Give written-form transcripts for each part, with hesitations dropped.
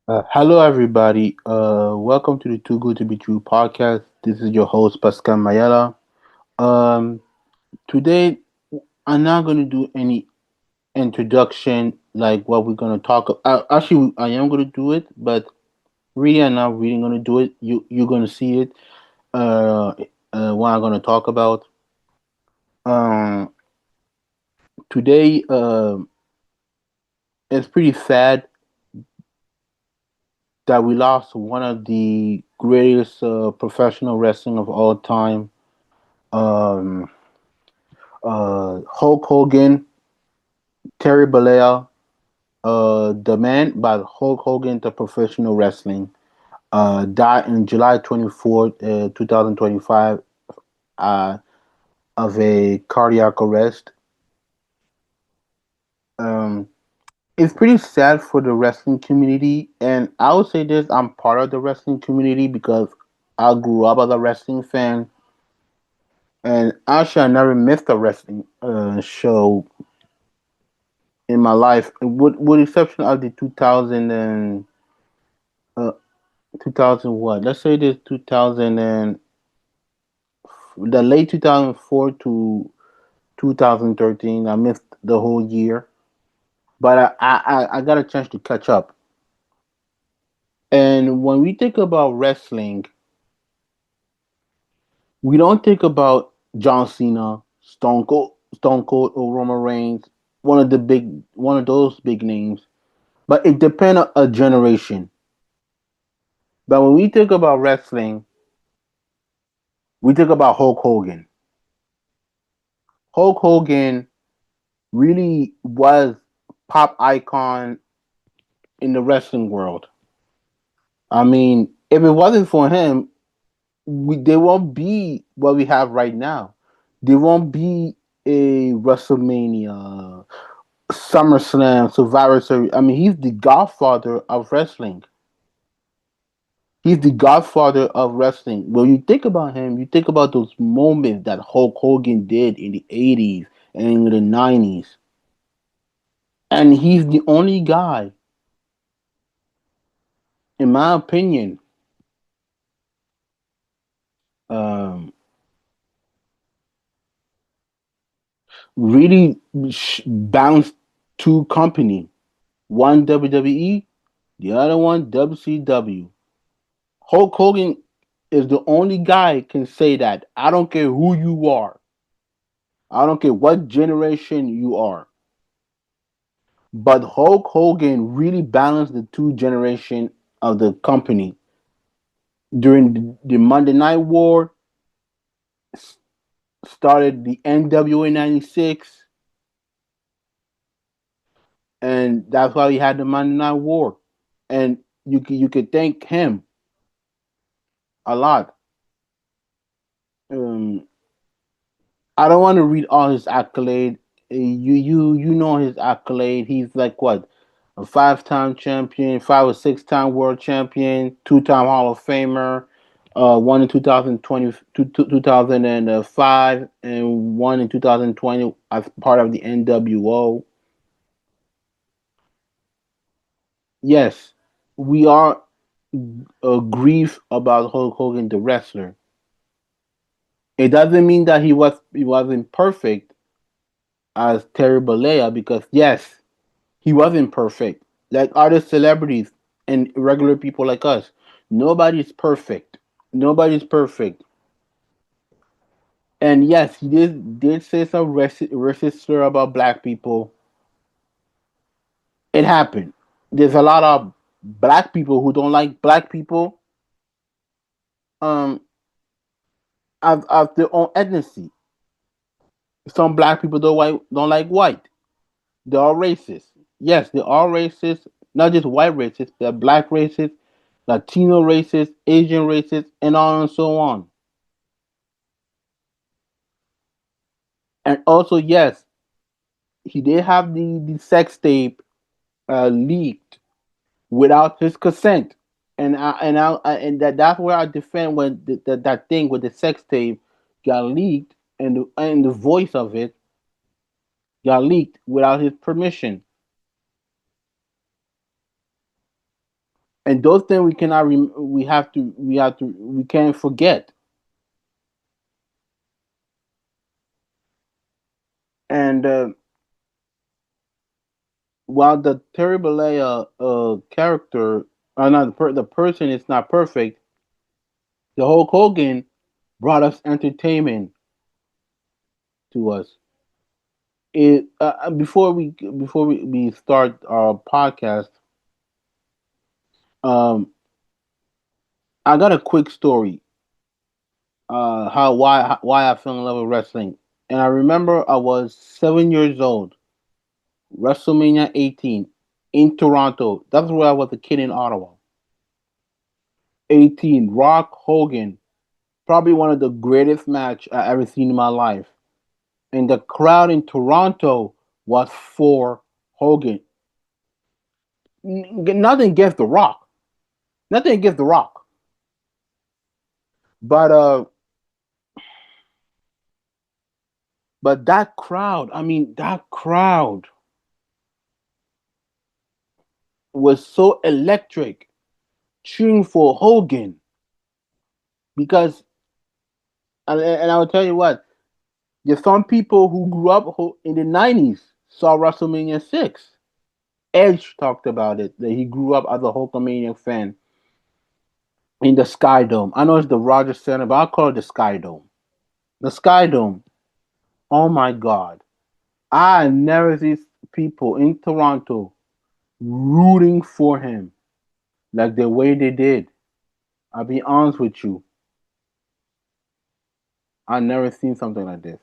Hello, everybody. Welcome to the Too Good to Be True podcast. This is your host, Pascal Mayala. Um, Today, I'm not going to do any introduction like what we're going to talk about. Actually, I am going to do it, but really, I'm not really going to do it. You're going to see it. Uh, what I'm going to talk about. Um, Today, it's pretty sad that we lost one of the greatest professional wrestling of all time. Um, Hulk Hogan, Terry Bollea, the man by Hulk Hogan to professional wrestling, died in July 24th, 2025, uh, of a cardiac arrest. Um, it's pretty sad for the wrestling community, and I would say this: I'm part of the wrestling community because I grew up as a wrestling fan, and actually, I never missed a wrestling show in my life, with exception of the 2000 and uh, 2000 what? Let's say this 2000 and the late 2004 to 2013. I missed the whole year, but I got a chance to catch up. And when we think about wrestling, we don't think about John Cena, Stone Cold, or Roman Reigns, one of those big names. But it depends on a generation. But when we think about wrestling, we think about Hulk Hogan. Hulk Hogan really was pop icon in the wrestling world. I mean, if it wasn't for him, there won't be what we have right now. There won't be a WrestleMania, SummerSlam, Survivor Series. I mean, he's the godfather of wrestling. He's the godfather of wrestling. When you think about him, you think about those moments that Hulk Hogan did in the 80s and in the 90s. And he's the only guy, in my opinion, um, really bounced two company, one WWE, the other one WCW. Hulk Hogan is the only guy can say that. I don't care who you are. I don't care what generation you are. But Hulk Hogan really balanced the two generation of the company during the Monday Night War. Started the NWA '96, and that's why we had the Monday Night War. And you could thank him a lot. Um, I don't want to read all his accolade. You know his accolade. He's like what, a five-time champion, 5 or 6 time world champion, two-time Hall of Famer, one in 2020, 2005, and one in 2020 as part of the NWO. Yes, we are grief about Hulk Hogan the wrestler. It doesn't mean that he wasn't perfect as Terry Bollea, because yes, he wasn't perfect. Like other celebrities and regular people like us, nobody's perfect. Nobody's perfect. And yes, he did say some racist slur about black people. It happened. There's a lot of black people who don't like black people, um of their own ethnicity. Some black people don't like white. They're all racist. Yes, they're all racist. Not just white racists, they're black racists, Latino racists, Asian racists, and on and so on. And also, yes, he did have the sex tape leaked without his consent. And that's where I defend when that thing with the sex tape got leaked, and the voice of it got leaked without his permission. and those things we cannot. We can't forget. And while the terrible character, not the person is not perfect, the Hulk Hogan brought us entertainment to us. It before we start our podcast, um, I got a quick story. Why I fell in love with wrestling, and I remember I was 7 years old, WrestleMania 18 in Toronto. That's where I was a kid in Ottawa. 18, Rock Hogan, probably one of the greatest match I ever seen in my life. And the crowd in Toronto was for Hogan. Nothing against The Rock. Nothing against The Rock. But that crowd, I mean, that crowd was so electric cheering for Hogan because, and I will tell you what, there's some people who grew up in the 90s saw WrestleMania 6. Edge talked about it, that he grew up as a Hulkamania fan in the Sky Dome. I know it's the Rogers Center, but I'll call it the Sky Dome. The Sky Dome. Oh my God. I never see people in Toronto rooting for him like the way they did. I'll be honest with you. I never seen something like this.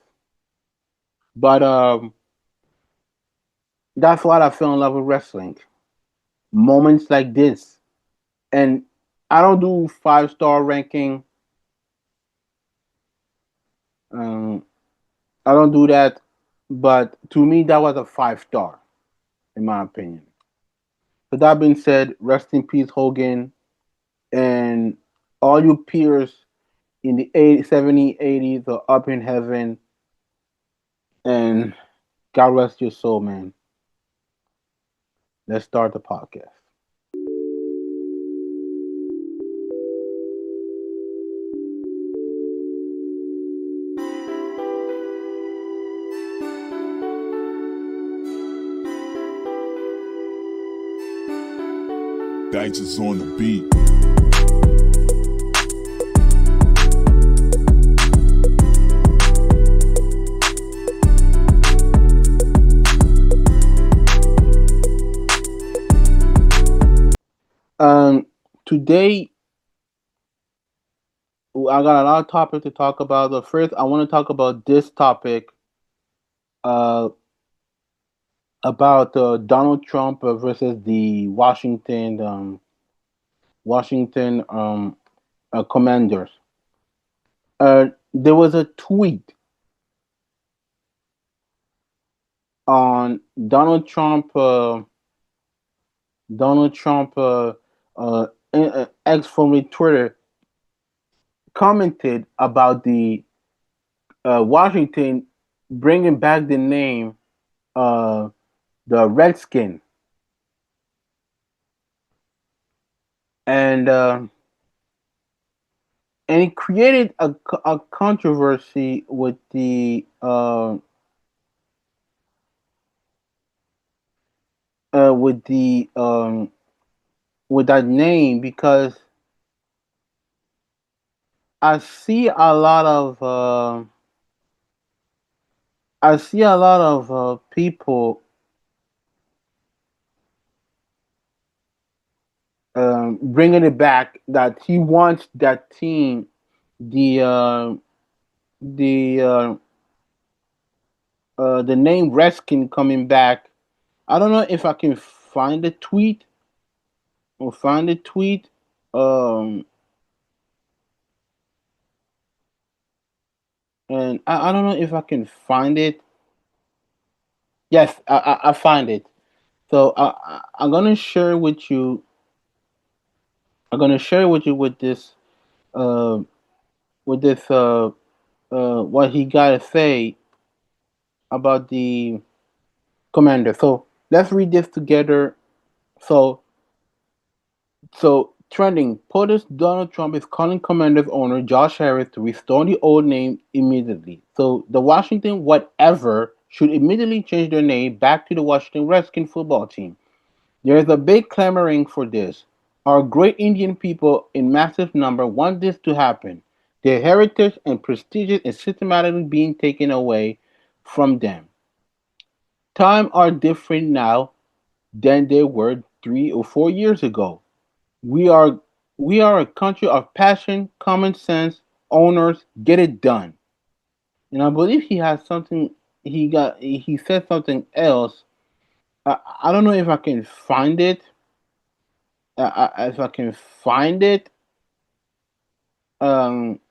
But that's why I fell in love with wrestling. Moments like this. And I don't do 5-star ranking. Um, I don't do that. But to me, that was a 5-star, in my opinion. So that being said, rest in peace, Hogan, and all your peers in the 80, 70s, 80s are up in heaven, and God rest your soul, man. Let's start the podcast. Dice is on the beat. Today I got a lot of topics to talk about. But first, I want to talk about this topic uh, about Donald Trump versus the Washington Commanders. There was a tweet on Donald Trump, uh, ex formerly Twitter, commented about the Washington bringing back the name uh, the Redskin, and it created a controversy with the with that name because I see a lot of people bringing it back that he wants that team the the uh, the name Reskin coming back. I don't know if I can find the tweet or find the tweet. Um, and I don't know if I can find it. Yes, I find it. So I'm gonna share with you. I'm gonna share with you uh, with this what he gotta say about the commander. So let's read this together. So So trending: POTUS Donald Trump is calling Commanders owner Josh Harris to restore the old name immediately. So the Washington whatever should immediately change their name back to the Washington Redskins football team. There is a big clamoring for this. Our great Indian people in massive number want this to happen. Their heritage and prestige is systematically being taken away from them. Times are different now than they were 3 or 4 years ago. We are we are a country of passion, common sense, owners, get it done. And I believe he has something he said something else. I don't know if I can find it. If I can find it, um,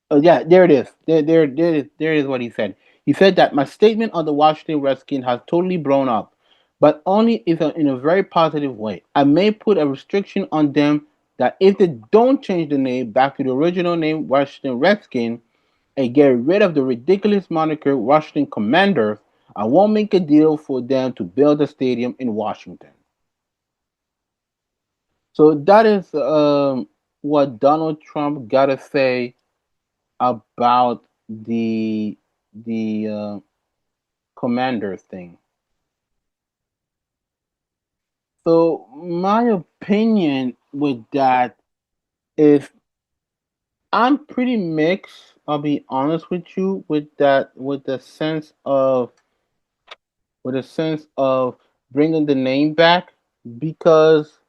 oh yeah, there it is. There it is what he said. He said that my statement on the Washington Redskins has totally blown up, but only if in a very positive way. I may put a restriction on them that if they don't change the name back to the original name Washington Redskins and get rid of the ridiculous moniker Washington Commanders, I won't make a deal for them to build a stadium in Washington. So that is what Donald Trump got to say about the commander thing. So my opinion with that is I'm pretty mixed. I'll be honest with you with that with the sense of bringing the name back because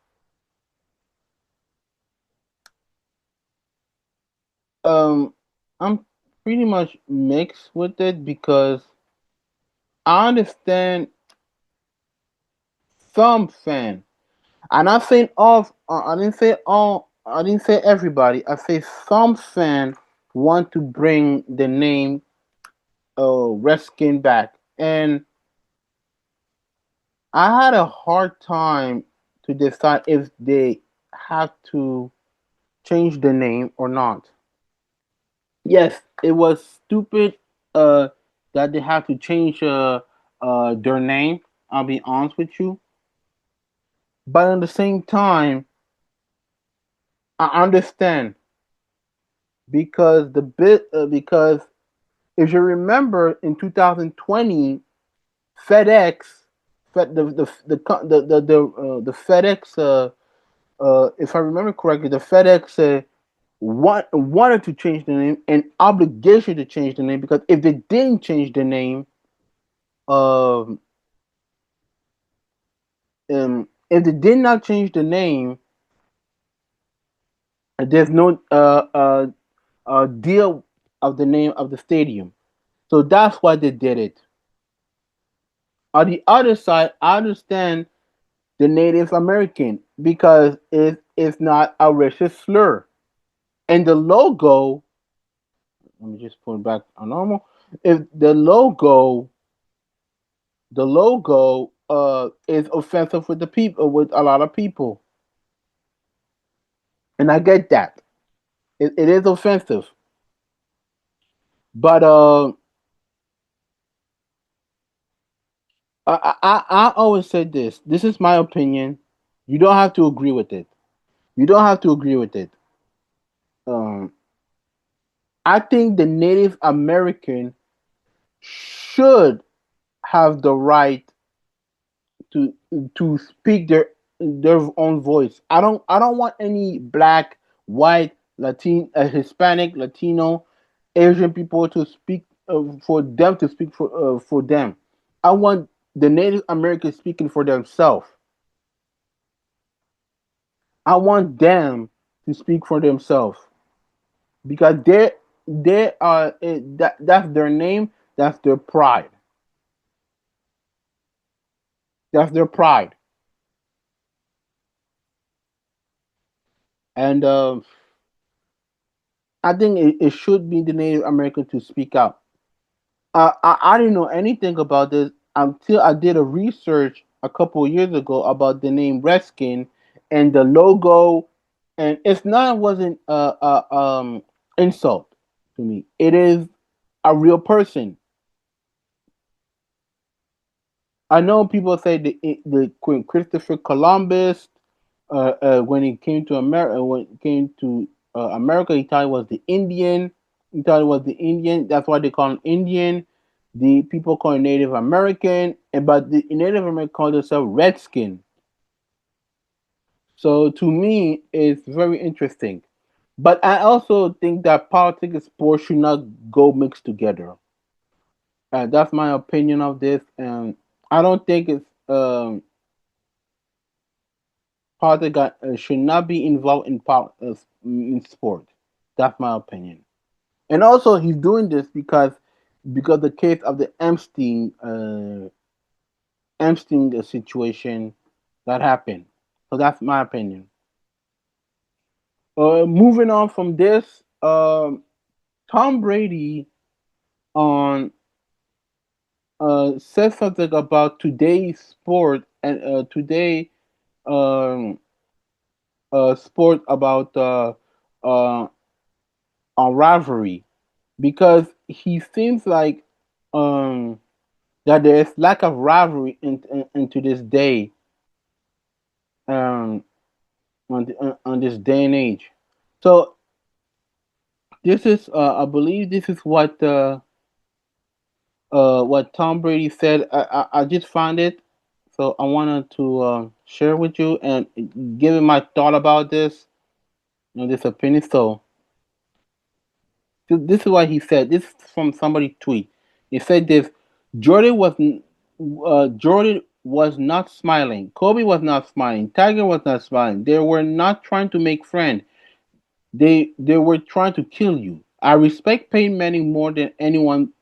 um I'm pretty much mixed with it because I understand some fan. And I saying all. I didn't say all. I didn't say everybody. I say some fan want to bring the name Redskin back, and I had a hard time to decide if they have to change the name or not. Yes, it was stupid that they have to change their name. I'll be honest with you, but at the same time, I understand because if you remember in 2020, FedEx, the FedEx, if I remember correctly, the FedEx wanted to change the name and obligation to change the name because if they didn't change the name, um, if they did not change the name, there's no deal of the name of the stadium. So that's why they did it. On the other side, I understand the Native American because it's not a racist slur. And the logo, let me just put it back on normal. If the logo is offensive with the people with a lot of people, and I get that it is offensive. But I always said this. This is my opinion. You don't have to agree with it. You don't have to agree with it. Um, I think the Native American should have the right to speak their own voice. I don't want any black, white, Hispanic, Latino, Asian people to speak for them to speak for them. I want the Native Americans speaking for themselves. I want them to speak for themselves because they are that's their name, that's their pride, that's their pride, and I think it should be the Native American to speak out. I didn't know anything about this until I did a research a couple of years ago about the name Redskin and the logo, and it's not wasn't a insult to me. It is a real person. I know people say the Queen Christopher Columbus, when he came to America, when he came to America, he thought it was the Indian. He thought it was the Indian. That's why they call him Indian. The people call him Native American, but the Native American call themselves Redskin. So to me, it's very interesting. But I also think that politics and sports should not go mixed together. That's my opinion of this, and I don't think it's politics should not be involved in in sport. That's my opinion. And also, he's doing this because the case of the Epstein situation that happened. So that's my opinion. Moving on from this, Tom Brady on said something about today's sport and today um, sport about uh, on rivalry because he seems like um, that there is lack of rivalry into this day um, on this day and age. So this is I believe this is what Tom Brady said. I just found it, so I wanted to share with you and give you my thought about this and this opinion. So this is what he said. This is from somebody tweet. He said this: Jordan was Jordan was not smiling. Kobe was not smiling. Tiger was not smiling. They were not trying to make friends. They were trying to kill you. I respect Peyton Manning more than anyone,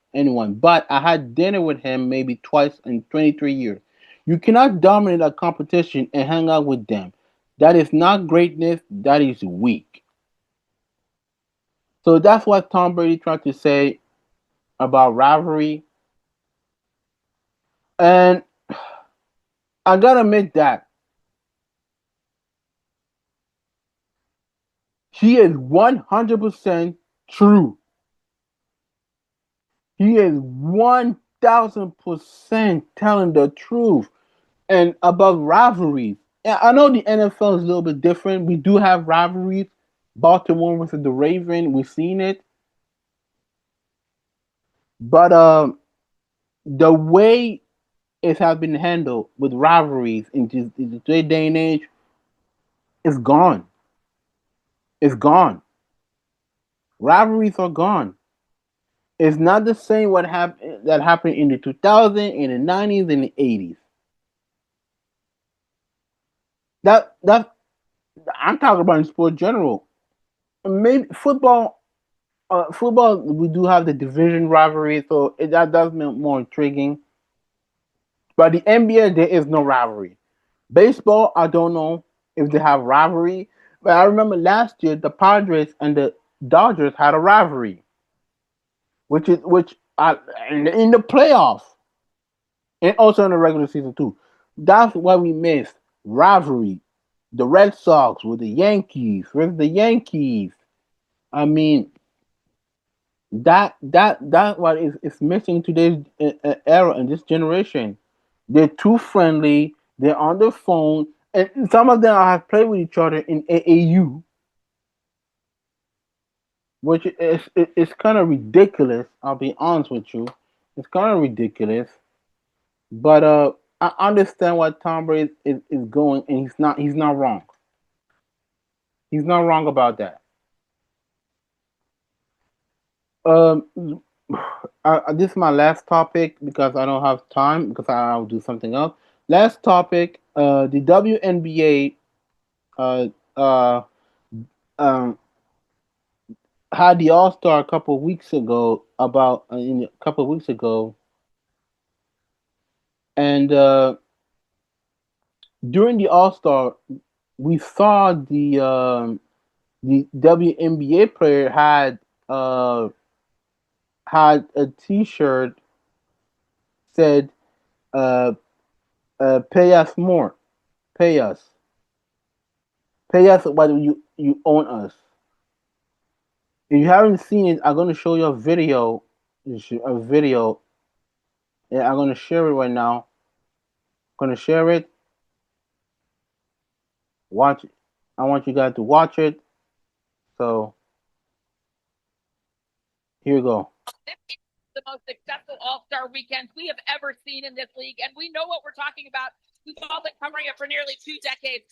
but I had dinner with him maybe twice in 23 years. You cannot dominate a competition and hang out with them. That is not greatness. That is weak. So that's what Tom Brady tried to say about rivalry. And I gotta admit that he is 100% true. He is 1000% telling the truth. And about rivalries. I know the NFL is a little bit different. We do have rivalries. Baltimore versus the Raven, we've seen it. But the way it has been handled with rivalries in today's day and age is gone. It's gone. Rivalries are gone. It's not the same that happened in the 2000s, in the 90s, and the 80s. That I'm talking about in sport general. Maybe football, we do have the division rivalry, so that does make more intriguing. But the NBA, there is no rivalry. Baseball, I don't know if they have rivalry, but I remember last year the Padres and the Dodgers had a rivalry, which in the playoffs and also in the regular season too. That's what we missed rivalry. The Red Sox with the Yankees, with the Yankees. I mean, that what is missing today's era and this generation. They're too friendly. They're on the phone, and some of them have played with each other in AAU, which is kind of ridiculous. I'll be honest with you, it's kind of ridiculous. But I understand what Tom Brady is going, and he's not wrong. He's not wrong about that. Um, this is my last topic because I don't have time because I'll do something else. Last topic, the WNBA uh, uh, um, had the All Star a couple of weeks ago. A couple of weeks ago, and during the All Star, we saw the WNBA player had a T-shirt said uh, "Pay us more, pay us." Pay us what you own us. If you haven't seen it, I'm gonna show you a video. A video. Yeah, I'm gonna share it right now. Gonna share it. Watch it. I want you guys to watch it. So here you go. The most successful All-Star weekends we have ever seen in this league, and we know what we're talking about. We've all been covering it for nearly 2 decades.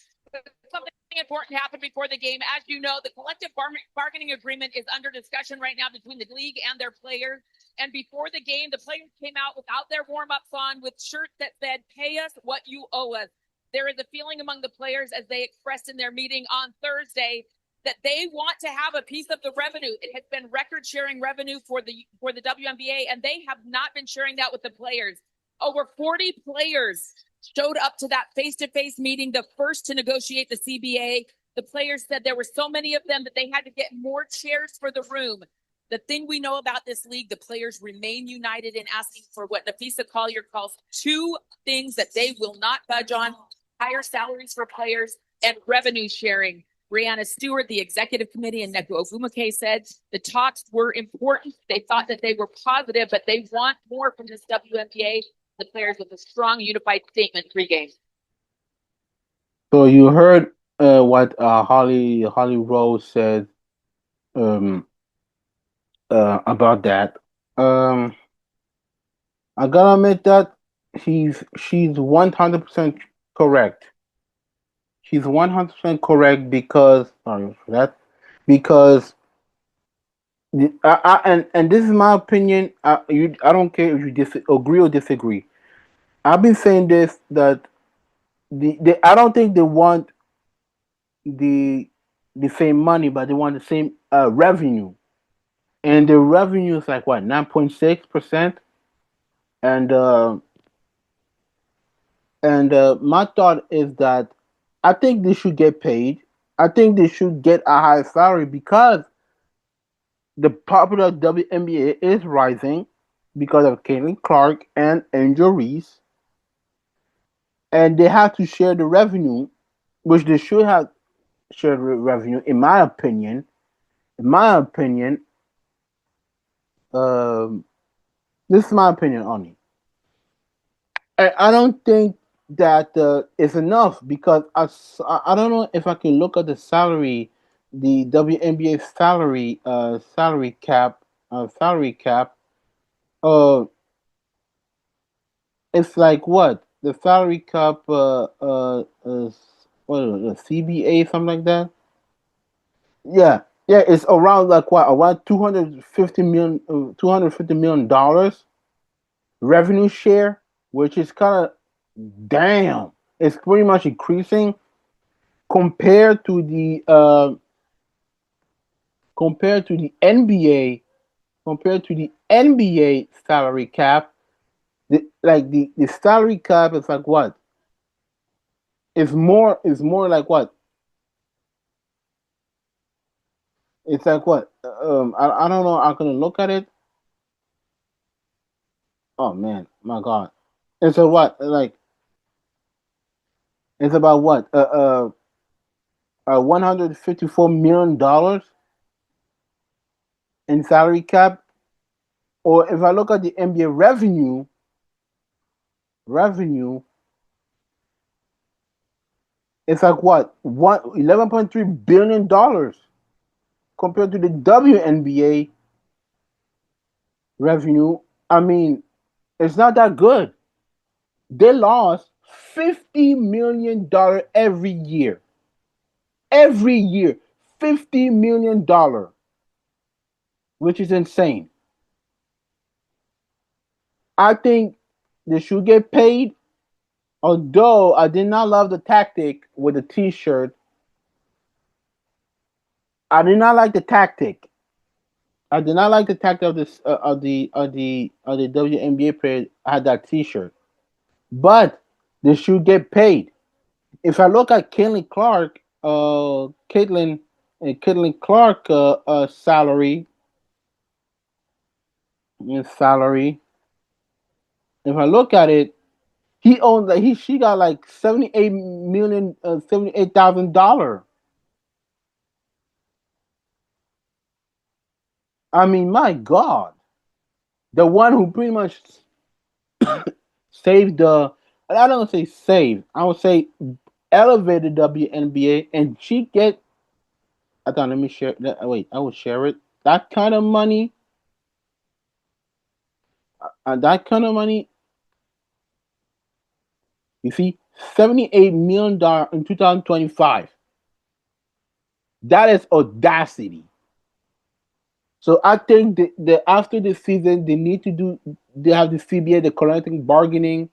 Something important happened before the game. As you know, the collective bargaining agreement is under discussion right now between the league and their players. And before the game, the players came out without their warm-ups on with shirts that said, "Pay us what you owe us." There is a feeling among the players, as they expressed in their meeting on Thursday, that they want to have a piece of the revenue. It has been record sharing revenue for the WNBA, and they have not been sharing that with the players. Over 40 players showed up to that face-to-face meeting, the first to negotiate the CBA. The players said there were so many of them that they had to get more chairs for the room. The thing we know about this league, the players remain united in asking for what Nafisa Collier calls two things that they will not budge on: higher salaries for players and revenue sharing. Brianna Stewart, the executive committee, and Neku Ogumake said the talks were important. They thought that they were positive, but they want more from this WNBA. The players with a strong, unified statement pregame. So you heard what Holly Rose said um, about that. Um, I gotta admit that she's 100% correct. She's 100% correct because sorry for that because and this is my opinion. I don't care if you agree or disagree. I've been saying this that I don't think they want the the same money, but they want the same revenue, and the revenue is like what 9.6%, and my thought is that I think they should get paid. I think they should get a higher salary because the popular WNBA is rising because of Caitlin Clark and Angel Reese, and they have to share the revenue, which they should have shared revenue, in my opinion. In my opinion, um, this is my opinion on it. I don't think that is enough because I don't know if I can look at the salary, the WNBA salary cap. Uh, it's like what the salary cap is, what is it, CBA, something like that. Yeah, yeah, it's around like what, around 250 million dollars revenue share, which is kind of damn. It's pretty much increasing compared to the NBA, compared to the NBA salary cap. The salary cap is like what? It's more like what? It's like what? I don't know. I'm gonna look at it. Oh man, my God. It's a what? Like it's about what? 154 million dollars in salary cap. Or if I look at the NBA revenue, it's like what? 11.3 billion dollars compared to the WNBA revenue. I mean, it's not that good. They lost $50 million every year. Every year, $50 million, which is insane. I think they should get paid. Although I did not love the tactic with the T-shirt, I did not like the tactic. I did not like the tactic of this of the WNBA player had that T-shirt. But they should get paid. If I look at Caitlin Clark salary. If I look at it, he owns like he she got like 78,000 dollars. I mean, my God, the one who pretty much saved I don't say save. I would say elevate the WNBA, and she get. I thought let me share. Wait, I will share it. That kind of money. That kind of money. You see, $78 million in 2025. That is audacity. So I think the after the season they need to do. They have the CBA, the collective bargaining,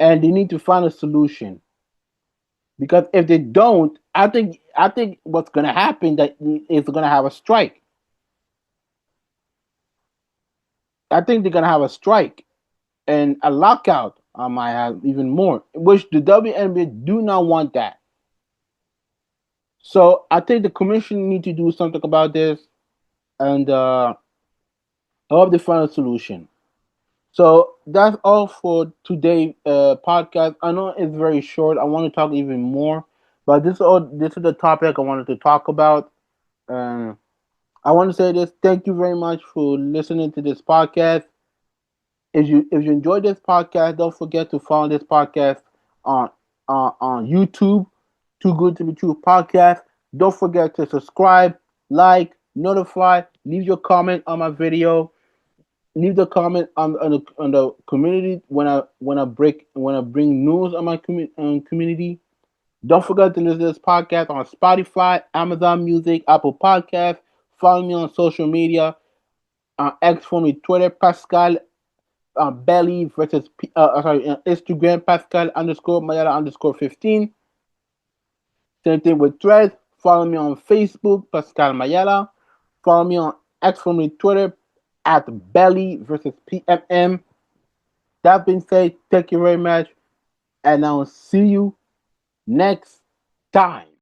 and they need to find a solution. Because if they don't, I think what's gonna happen that is gonna have a strike. I think they're gonna have a strike and a lockout. I might have even more, which the WNBA do not want that. So I think the commission need to do something about this, and I hope they find a solution. So that's all for today podcast. I know it's very short. I want to talk even more, but this is the topic I wanted to talk about. Um, I want to say this. Thank you very much for listening to this podcast. If you enjoyed this podcast, don't forget to follow this podcast on on YouTube. Too Good to Be True podcast. Don't forget to subscribe, like, notify, leave your comment on my video. Leave the comment on the community when I bring news on my community. Don't forget to listen to this podcast on Spotify, Amazon Music, Apple Podcast. Follow me on social media on X, formerly Twitter, Pascal Belly versus Instagram, Pascal underscore Mayala underscore 15. Same thing with Threads. Follow me on Facebook, Pascal Mayala. Follow me on X, formerly Twitter, at Belly versus PMM. That being said, thank you very much, and I'll see you next time.